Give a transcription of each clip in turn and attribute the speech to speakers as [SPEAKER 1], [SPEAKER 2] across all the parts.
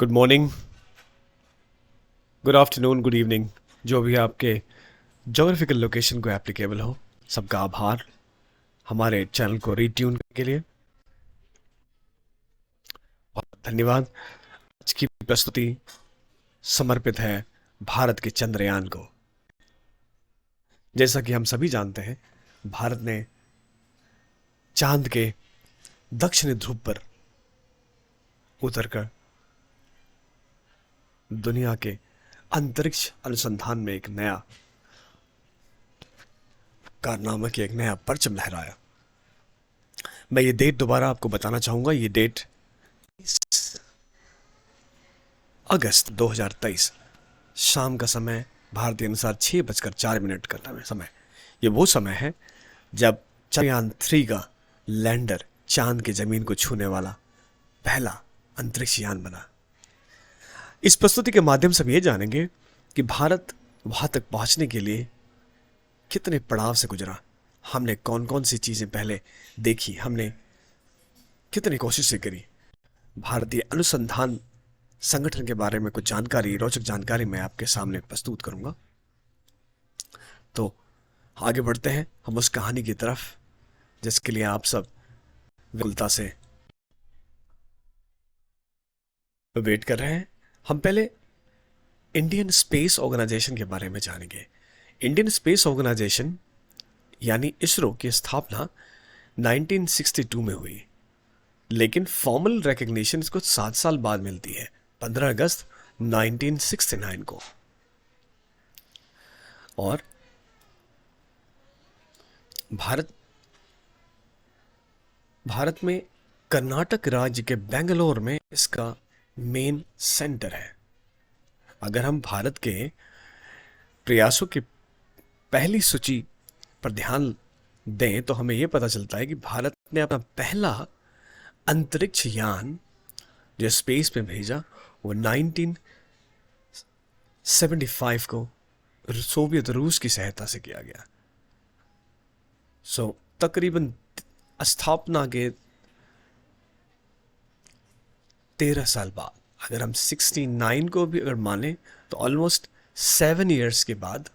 [SPEAKER 1] Good morning, good afternoon, good evening. जो भी आपके जोग्राफिकल लोकेशन को एप्लीकेबल हो, सबका आभार हमारे चैनल को रीट्यून करने के लिए। बहुत धन्यवाद। आज की प्रस्तुति समर्पित है भारत के चंद्रयान को। जैसा कि हम सभी जानते हैं, भारत ने चांद के दक्षिणी ध्रुव पर उतरकर दुनिया के अंतरिक्ष अनुसंधान में एक नया कारनामा की एक नया परचम लहराया। मैं ये डेट दोबारा आपको बताना चाहूंगा। ये डेट अगस्त 2023, शाम का समय, भारतीय अनुसार 6:04 का समय। ये वो समय है जब चंद्रयान 3 का लैंडर चांद की जमीन को छूने वाला पहला अंतरिक्ष यान बना। इस प्रस्तुति के माध्यम से हम ये जानेंगे कि भारत वहां तक पहुंचने के लिए कितने पड़ाव से गुजरा, हमने कौन कौन सी चीजें पहले देखी, हमने कितनी कोशिशें करी। भारतीय अनुसंधान संगठन के बारे में कुछ जानकारी, रोचक जानकारी मैं आपके सामने प्रस्तुत करूंगा। तो आगे बढ़ते हैं हम उस कहानी की तरफ जिसके लिए आप सब व्याकुलता से वेट कर रहे हैं। हम पहले इंडियन स्पेस ऑर्गेनाइजेशन के बारे में जानेंगे। इंडियन स्पेस ऑर्गेनाइजेशन यानी इसरो की स्थापना 1962 में हुई, लेकिन फॉर्मल रिकॉग्निशन इसको 7 साल बाद मिलती है, 15 अगस्त 1969 को। और भारत में कर्नाटक राज्य के बेंगलोर में इसका मेन सेंटर है। अगर हम भारत के प्रयासों की पहली सूची पर ध्यान दें तो हमें यह पता चलता है कि भारत ने अपना पहला अंतरिक्ष यान जो स्पेस में भेजा वो 1975 को सोवियत रूस की सहायता से किया गया। तकरीबन स्थापना के 13 साल बाद, अगर हम 69 को भी अगर माने तो ऑलमोस्ट 7 ईयर्स के बाद,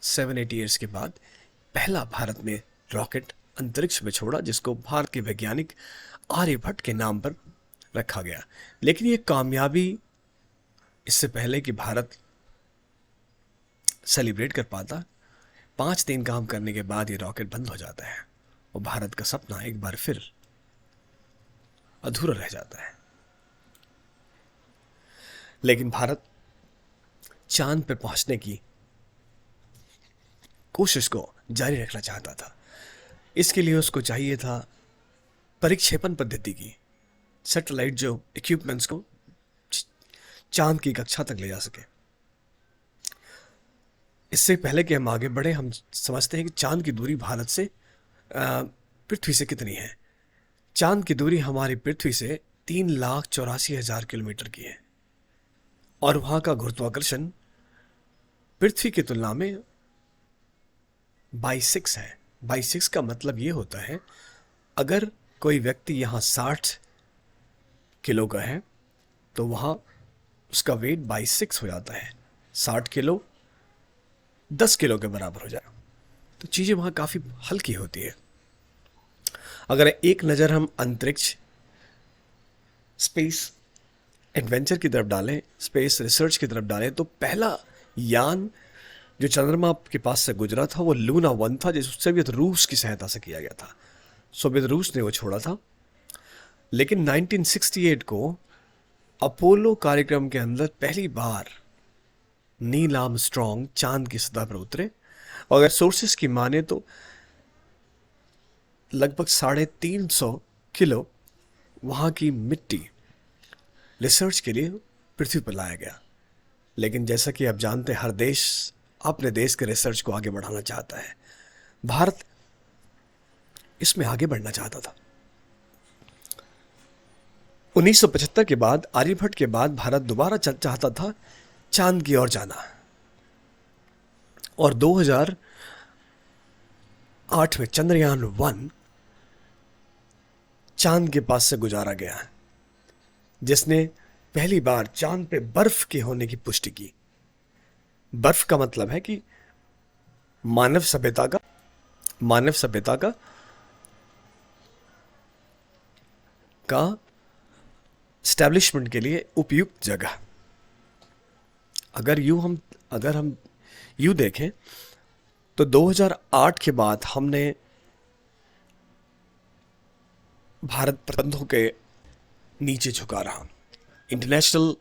[SPEAKER 1] 7-8 ईयर्स के बाद पहला भारत ने रॉकेट अंतरिक्ष में छोड़ा, जिसको भारत के वैज्ञानिक आर्यभट्ट के नाम पर रखा गया। लेकिन ये कामयाबी, इससे पहले कि भारत सेलिब्रेट कर पाता, 5 दिन काम करने के बाद ये रॉकेट बंद हो जाता है और भारत का सपना एक बार फिर अधूरा रह जाता है। लेकिन भारत चांद पर पहुंचने की कोशिश को जारी रखना चाहता था। इसके लिए उसको चाहिए था परिक्षेपण पद्धति की, सैटेलाइट जो इक्विपमेंट्स को चांद की कक्षा तक ले जा सके। इससे पहले कि हम आगे बढ़े, हम समझते हैं कि चांद की दूरी भारत से पृथ्वी से कितनी है। चांद की दूरी हमारी पृथ्वी से 3,84,000 किलोमीटर की है और वहां का गुरुत्वाकर्षण पृथ्वी की तुलना में 22 है। 22 का मतलब ये होता है, अगर कोई व्यक्ति यहाँ 60 किलो का है तो वहां उसका वेट 22 हो जाता है। 60 किलो 10 किलो के बराबर हो जाए, तो चीजें वहां काफी हल्की होती है। अगर एक नज़र हम अंतरिक्ष स्पेस एडवेंचर की तरफ डालें, स्पेस रिसर्च की तरफ डालें, तो पहला यान जो चंद्रमा के पास से गुजरा था वो लूना 1 था, जिसे सोवियत रूस की सहायता से किया गया था। सोवियत रूस ने वो छोड़ा था। लेकिन 1968 को अपोलो कार्यक्रम के अंदर पहली बार नील आर्मस्ट्रॉन्ग चांद की सतह पर उतरे, और अगर सोर्सेस की माने तो लगभग 350 किलो वहां की मिट्टी रिसर्च के लिए पृथ्वी पर लाया गया। लेकिन जैसा कि आप जानते हैं, हर देश अपने देश के रिसर्च को आगे बढ़ाना चाहता है। भारत इसमें आगे बढ़ना चाहता था। 1975 के बाद, आर्यभट्ट के बाद, भारत दोबारा चाहता था चांद की ओर जाना, और 2008 में चंद्रयान 1 चांद के पास से गुजारा गया। जिसने पहली बार चांद पे बर्फ के होने की पुष्टि की। बर्फ का मतलब है कि मानव सभ्यता का स्टैब्लिशमेंट के लिए उपयुक्त जगह। अगर हम यूं देखें तो 2008 के बाद हमने भारत प्रतिबंधों के नीचे झुका रहा। इंटरनेशनल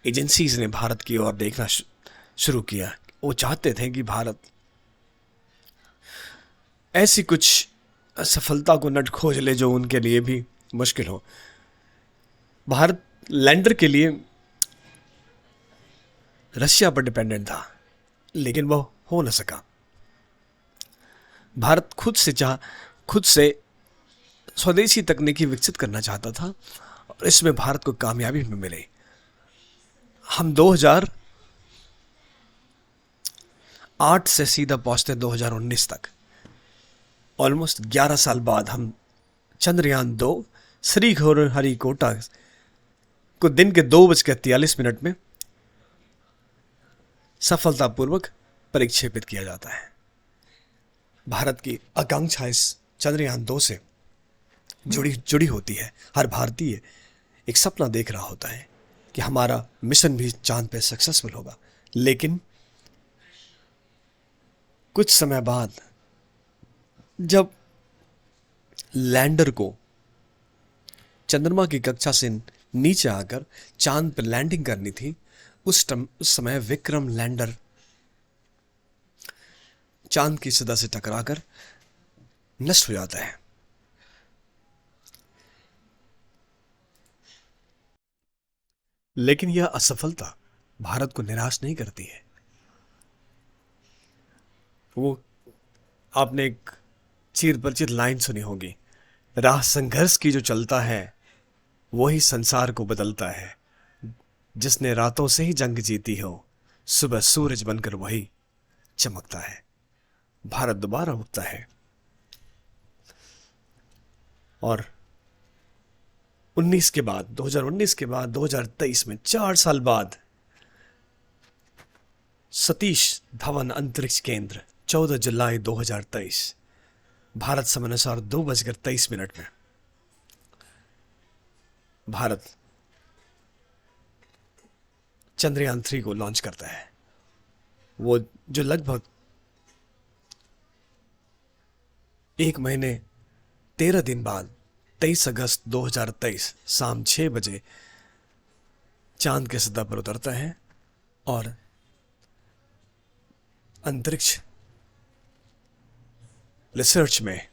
[SPEAKER 1] एजेंसीज ने भारत की ओर देखना शुरू किया। वो चाहते थे कि भारत ऐसी कुछ सफलता को न खोज ले जो उनके लिए भी मुश्किल हो। भारत लैंडर के लिए रशिया पर डिपेंडेंट था, लेकिन वह हो न सका। भारत खुद से स्वदेशी तकनीकी विकसित करना चाहता था और इसमें भारत को कामयाबी में मिले। हम 2008 से सीधा पहुंचते 2019 तक। ऑलमोस्ट 11 साल बाद हम चंद्रयान 2 श्रीहरिकोटा को दिन के 2:43 में सफलतापूर्वक परिक्षेपित किया जाता है। भारत की आकांक्षा इस चंद्रयान 2 से जुड़ी होती है। हर भारतीय एक सपना देख रहा होता है कि हमारा मिशन भी चांद पे सक्सेसफुल होगा। लेकिन कुछ समय बाद जब लैंडर को चंद्रमा की कक्षा से नीचे आकर चांद पर लैंडिंग करनी थी, उस समय विक्रम लैंडर चांद की सतह से टकराकर नष्ट हो जाता है। लेकिन यह असफलता भारत को निराश नहीं करती है। वो आपने एक चिरपरिचित लाइन सुनी होगी, राह संघर्ष की जो चलता है वही संसार को बदलता है। जिसने रातों से ही जंग जीती हो, सुबह सूरज बनकर वही चमकता है। भारत दोबारा उठता है और 2019 के बाद 2023 में 4 साल बाद सतीश धवन अंतरिक्ष केंद्र 14 जुलाई 2023 भारत समयानुसार 2:23 में भारत चंद्रयान 3 को लॉन्च करता है। वो जो लगभग 1 महीने 13 दिन बाद 23 अगस्त 2023 शाम 6 बजे चांद के सतह पर उतरता है और अंतरिक्ष रिसर्च में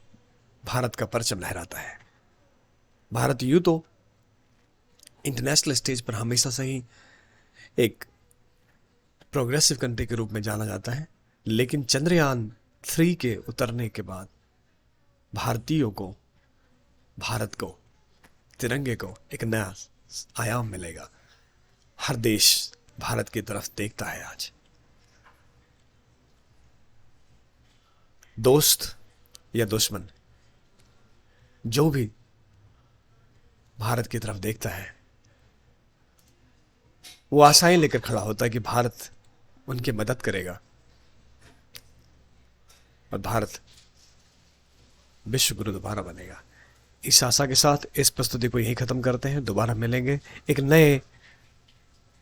[SPEAKER 1] भारत का परचम लहराता है। भारत यूं तो इंटरनेशनल स्टेज पर हमेशा से ही एक प्रोग्रेसिव कंट्री के रूप में जाना जाता है, लेकिन चंद्रयान 3 के उतरने के बाद भारतीयों को, भारत को, तिरंगे को एक नया आयाम मिलेगा। हर देश भारत की तरफ देखता है आज। दोस्त या दुश्मन, जो भी भारत की तरफ देखता है वो आशाएं लेकर खड़ा होता है कि भारत उनकी मदद करेगा और भारत विश्व गुरु दोबारा बनेगा। इस आशा के साथ इस प्रस्तुति को यहीं खत्म करते हैं। दोबारा मिलेंगे एक नए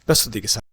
[SPEAKER 1] प्रस्तुति के साथ।